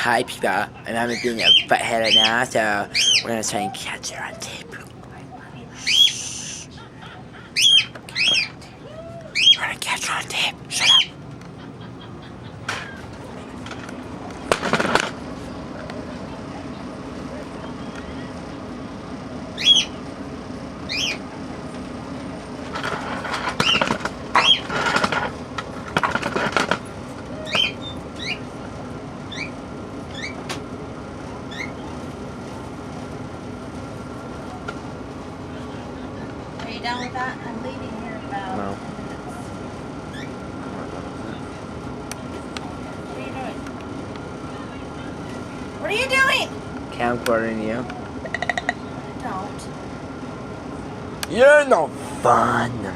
Hi people, I'm being a butthead right now, so we're gonna try and catch her on tape. Shh. We're gonna catch her on tape. Shut up. Are you done with that? I'm leaving here in about No. minutes. What are you doing? Camcording you. Don't. You're no fun.